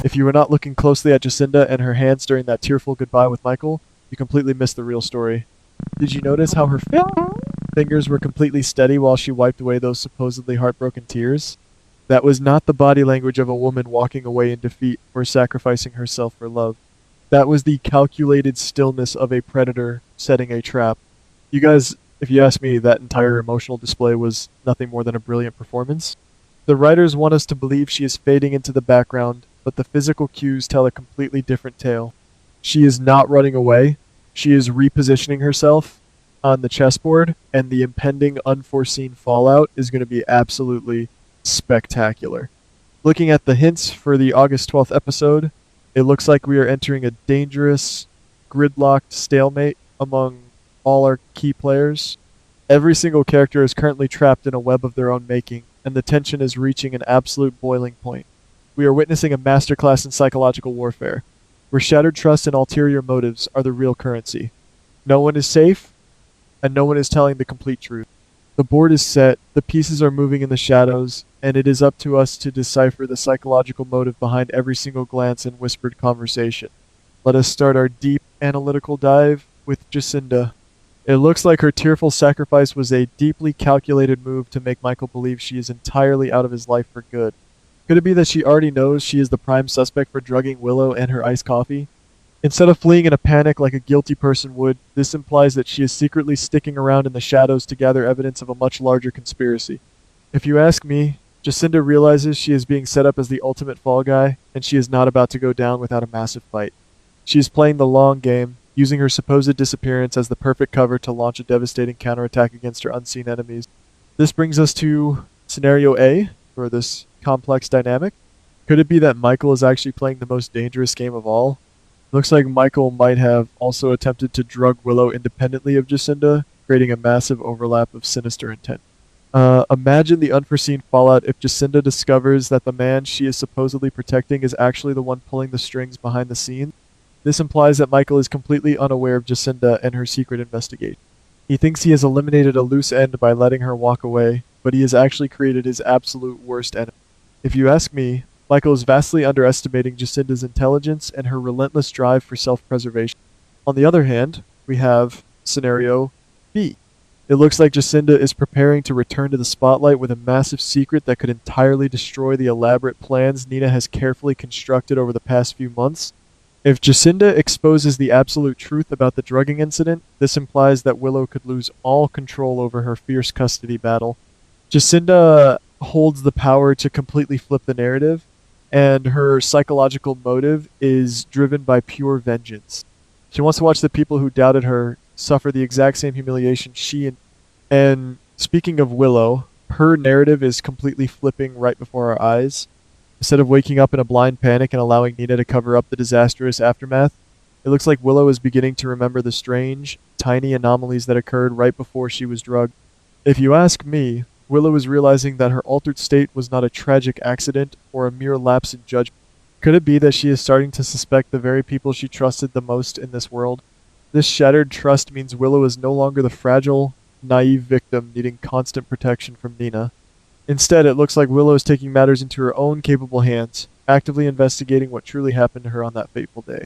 If you were not looking closely at Justinda and her hands during that tearful goodbye with Michael, you completely missed the real story. Did you notice how her fingers were completely steady while she wiped away those supposedly heartbroken tears? That was not the body language of a woman walking away in defeat or sacrificing herself for love. That was the calculated stillness of a predator setting a trap. You guys, if you ask me, that entire emotional display was nothing more than a brilliant performance. The writers want us to believe she is fading into the background, but the physical cues tell a completely different tale. She is not running away. She is repositioning herself on the chessboard, and the impending unforeseen fallout is going to be absolutely spectacular. Looking at the hints for the August 12th episode, it looks like we are entering a dangerous, gridlocked stalemate among all our key players. Every single character is currently trapped in a web of their own making, and the tension is reaching an absolute boiling point. We are witnessing a masterclass in psychological warfare, where shattered trust and ulterior motives are the real currency. No one is safe, and no one is telling the complete truth. The board is set, the pieces are moving in the shadows, and it is up to us to decipher the psychological motive behind every single glance and whispered conversation. Let us start our deep analytical dive with Justinda. It looks like her tearful sacrifice was a deeply calculated move to make Michael believe she is entirely out of his life for good. Could it be that she already knows she is the prime suspect for drugging Willow and her iced coffee? Instead of fleeing in a panic like a guilty person would, this implies that she is secretly sticking around in the shadows to gather evidence of a much larger conspiracy. If you ask me, Justinda realizes she is being set up as the ultimate fall guy, and she is not about to go down without a massive fight. She is playing the long game, using her supposed disappearance as the perfect cover to launch a devastating counterattack against her unseen enemies. This brings us to Scenario A for this complex dynamic. Could it be that Michael is actually playing the most dangerous game of all? Looks like Michael might have also attempted to drug Willow independently of Justinda, creating a massive overlap of sinister intent. Imagine the unforeseen fallout if Justinda discovers that the man she is supposedly protecting is actually the one pulling the strings behind the scenes. This implies that Michael is completely unaware of Justinda and her secret investigation. He thinks he has eliminated a loose end by letting her walk away, but he has actually created his absolute worst enemy. If you ask me, Michael is vastly underestimating Justinda's intelligence and her relentless drive for self-preservation. On the other hand, we have Scenario B. It looks like Justinda is preparing to return to the spotlight with a massive secret that could entirely destroy the elaborate plans Nina has carefully constructed over the past few months. If Justinda exposes the absolute truth about the drugging incident, this implies that Willow could lose all control over her fierce custody battle. Justinda holds the power to completely flip the narrative, and her psychological motive is driven by pure vengeance. She wants to watch the people who doubted her suffer the exact same humiliation and speaking of Willow, her narrative is completely flipping right before our eyes. Instead of waking up in a blind panic and allowing Nina to cover up the disastrous aftermath, it looks like Willow is beginning to remember the strange, tiny anomalies that occurred right before she was drugged. If you ask me, Willow is realizing that her altered state was not a tragic accident or a mere lapse in judgment. Could it be that she is starting to suspect the very people she trusted the most in this world? This shattered trust means Willow is no longer the fragile, naive victim needing constant protection from Nina. Instead, it looks like Willow is taking matters into her own capable hands, actively investigating what truly happened to her on that fateful day.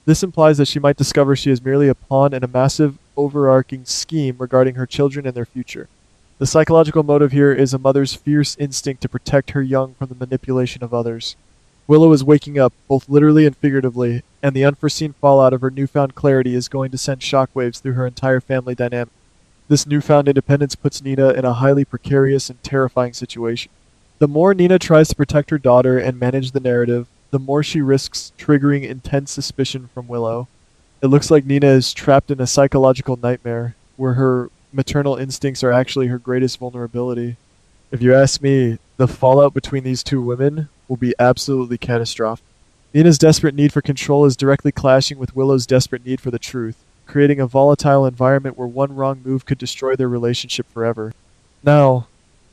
This implies that she might discover she is merely a pawn in a massive, overarching scheme regarding her children and their future. The psychological motive here is a mother's fierce instinct to protect her young from the manipulation of others. Willow is waking up, both literally and figuratively, and the unforeseen fallout of her newfound clarity is going to send shockwaves through her entire family dynamic. This newfound independence puts Nina in a highly precarious and terrifying situation. The more Nina tries to protect her daughter and manage the narrative, the more she risks triggering intense suspicion from Willow. It looks like Nina is trapped in a psychological nightmare, where her maternal instincts are actually her greatest vulnerability. If you ask me, the fallout between these two women will be absolutely catastrophic. Nina's desperate need for control is directly clashing with Willow's desperate need for the truth, creating a volatile environment where one wrong move could destroy their relationship forever. Now,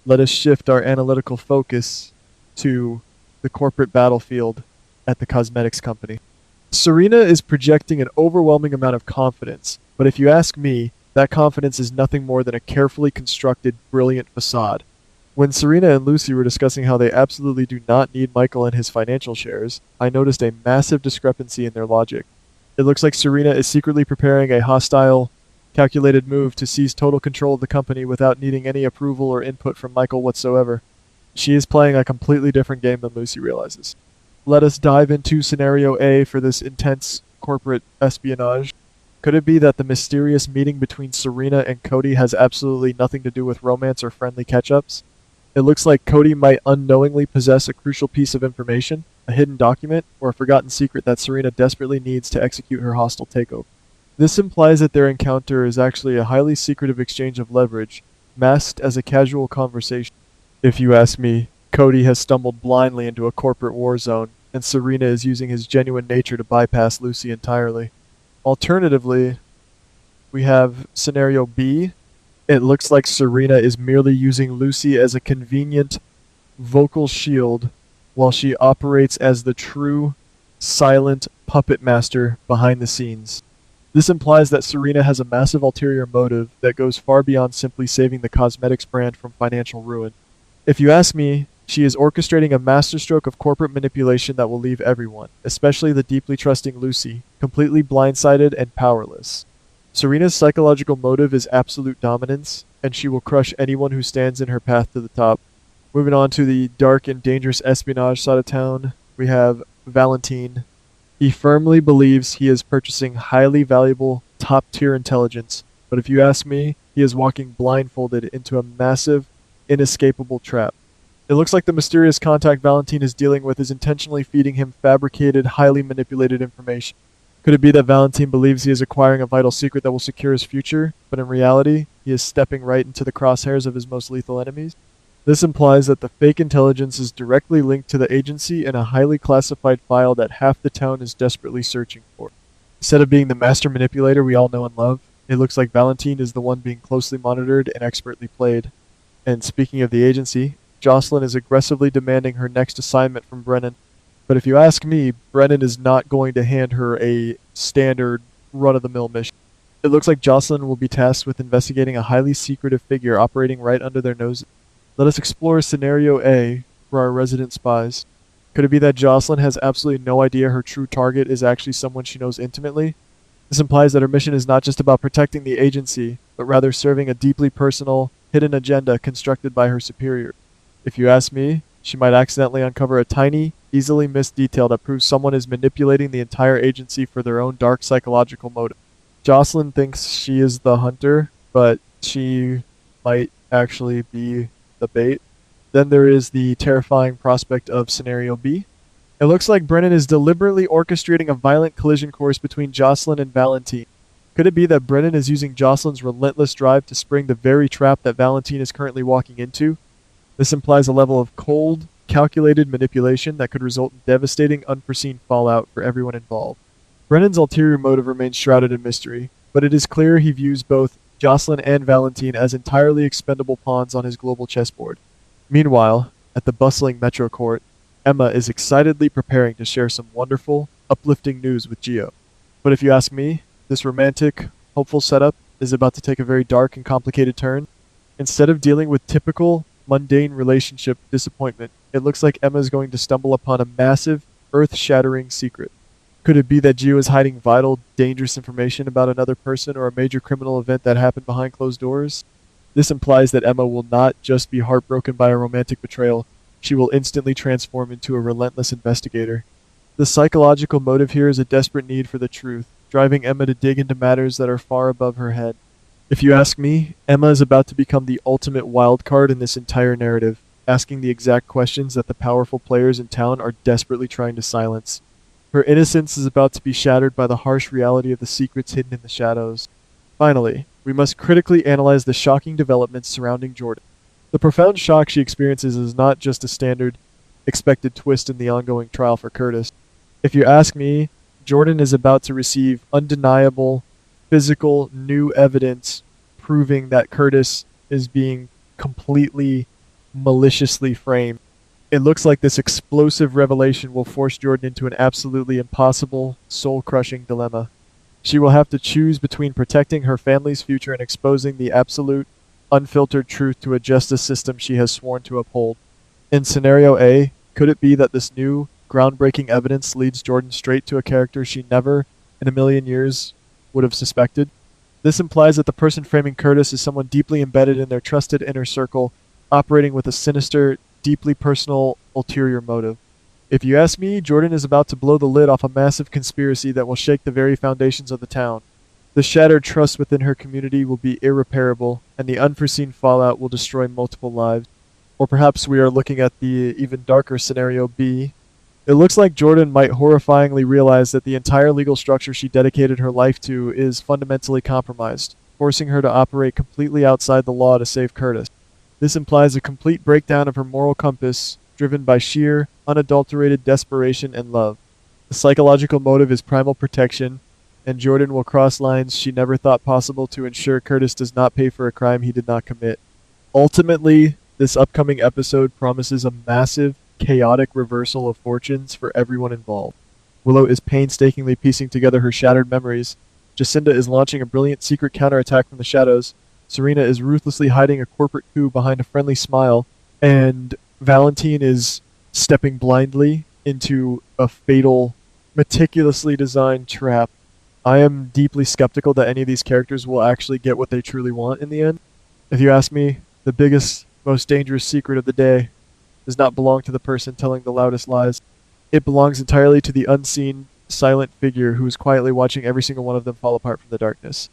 let us shift our analytical focus to the corporate battlefield at the cosmetics company. Serena is projecting an overwhelming amount of confidence, but if you ask me, that confidence is nothing more than a carefully constructed, brilliant facade. When Serena and Lucy were discussing how they absolutely do not need Michael and his financial shares, I noticed a massive discrepancy in their logic. It looks like Serena is secretly preparing a hostile, calculated move to seize total control of the company without needing any approval or input from Michael whatsoever. She is playing a completely different game than Lucy realizes. Let us dive into scenario A for this intense corporate espionage. Could it be that the mysterious meeting between Serena and Cody has absolutely nothing to do with romance or friendly catch-ups? It looks like Cody might unknowingly possess a crucial piece of information, a hidden document, or a forgotten secret that Serena desperately needs to execute her hostile takeover. This implies that their encounter is actually a highly secretive exchange of leverage, masked as a casual conversation. If you ask me, Cody has stumbled blindly into a corporate war zone, and Serena is using his genuine nature to bypass Lucy entirely. Alternatively, we have scenario B. It looks like Serena is merely using Lucy as a convenient vocal shield while she operates as the true, silent puppet master behind the scenes. This implies that Serena has a massive ulterior motive that goes far beyond simply saving the cosmetics brand from financial ruin. If you ask me, she is orchestrating a masterstroke of corporate manipulation that will leave everyone, especially the deeply trusting Lucy, completely blindsided and powerless. Serena's psychological motive is absolute dominance, and she will crush anyone who stands in her path to the top. Moving on to the dark and dangerous espionage side of town, we have Valentine. He firmly believes he is purchasing highly valuable, top-tier intelligence, but if you ask me, he is walking blindfolded into a massive, inescapable trap. It looks like the mysterious contact Valentine is dealing with is intentionally feeding him fabricated, highly manipulated information. Could it be that Valentine believes he is acquiring a vital secret that will secure his future, but in reality, he is stepping right into the crosshairs of his most lethal enemies? This implies that the fake intelligence is directly linked to the agency in a highly classified file that half the town is desperately searching for. Instead of being the master manipulator we all know and love, it looks like Valentine is the one being closely monitored and expertly played. And speaking of the agency, Jocelyn is aggressively demanding her next assignment from Brennan. But if you ask me, Brennan is not going to hand her a standard run-of-the-mill mission. It looks like Jocelyn will be tasked with investigating a highly secretive figure operating right under their noses. Let us explore scenario A for our resident spies. Could it be that Jocelyn has absolutely no idea her true target is actually someone she knows intimately? This implies that her mission is not just about protecting the agency, but rather serving a deeply personal, hidden agenda constructed by her superior. If you ask me, she might accidentally uncover a tiny, easily missed detail that proves someone is manipulating the entire agency for their own dark psychological motive. Jocelyn thinks she is the hunter, but she might actually be the bait. Then there is the terrifying prospect of scenario B. It looks like Brennan is deliberately orchestrating a violent collision course between Jocelyn and Valentine. Could it be that Brennan is using Jocelyn's relentless drive to spring the very trap that Valentine is currently walking into? This implies a level of cold, calculated manipulation that could result in devastating, unforeseen fallout for everyone involved. Brennan's ulterior motive remains shrouded in mystery, but it is clear he views both Jocelyn and Valentine as entirely expendable pawns on his global chessboard. Meanwhile, at the bustling Metro Court, Emma is excitedly preparing to share some wonderful, uplifting news with Gio. But if you ask me, this romantic, hopeful setup is about to take a very dark and complicated turn. Instead of dealing with typical, mundane relationship disappointment, it looks like Emma is going to stumble upon a massive, earth-shattering secret. Could it be that Gio is hiding vital, dangerous information about another person or a major criminal event that happened behind closed doors? This implies that Emma will not just be heartbroken by a romantic betrayal, she will instantly transform into a relentless investigator. The psychological motive here is a desperate need for the truth, driving Emma to dig into matters that are far above her head. If you ask me, Emma is about to become the ultimate wild card in this entire narrative, asking the exact questions that the powerful players in town are desperately trying to silence. Her innocence is about to be shattered by the harsh reality of the secrets hidden in the shadows. Finally, we must critically analyze the shocking developments surrounding Jordan. The profound shock she experiences is not just a standard, expected twist in the ongoing trial for Curtis. If you ask me, Jordan is about to receive undeniable, physical, new evidence proving that Curtis is being completely maliciously framed. It looks like this explosive revelation will force Jordan into an absolutely impossible, soul-crushing dilemma. She will have to choose between protecting her family's future and exposing the absolute, unfiltered truth to a justice system she has sworn to uphold. In scenario A, could it be that this new, groundbreaking evidence leads Jordan straight to a character she never, in a million years, would have suspected? This implies that the person framing Curtis is someone deeply embedded in their trusted inner circle, operating with a sinister, deeply personal, ulterior motive. If you ask me, Jordan is about to blow the lid off a massive conspiracy that will shake the very foundations of the town. The shattered trust within her community will be irreparable, and the unforeseen fallout will destroy multiple lives. Or perhaps we are looking at the even darker scenario B. It looks like Jordan might horrifyingly realize that the entire legal structure she dedicated her life to is fundamentally compromised, forcing her to operate completely outside the law to save Curtis. This implies a complete breakdown of her moral compass, driven by sheer, unadulterated desperation and love. The psychological motive is primal protection, and Jordan will cross lines she never thought possible to ensure Curtis does not pay for a crime he did not commit. Ultimately, this upcoming episode promises a massive, chaotic reversal of fortunes for everyone involved. Willow is painstakingly piecing together her shattered memories. Justinda is launching a brilliant secret counterattack from the shadows. Serena is ruthlessly hiding a corporate coup behind a friendly smile. And Valentine is stepping blindly into a fatal, meticulously designed trap. I am deeply skeptical that any of these characters will actually get what they truly want in the end. If you ask me, the biggest, most dangerous secret of the day does not belong to the person telling the loudest lies. It belongs entirely to the unseen, silent figure who is quietly watching every single one of them fall apart from the darkness.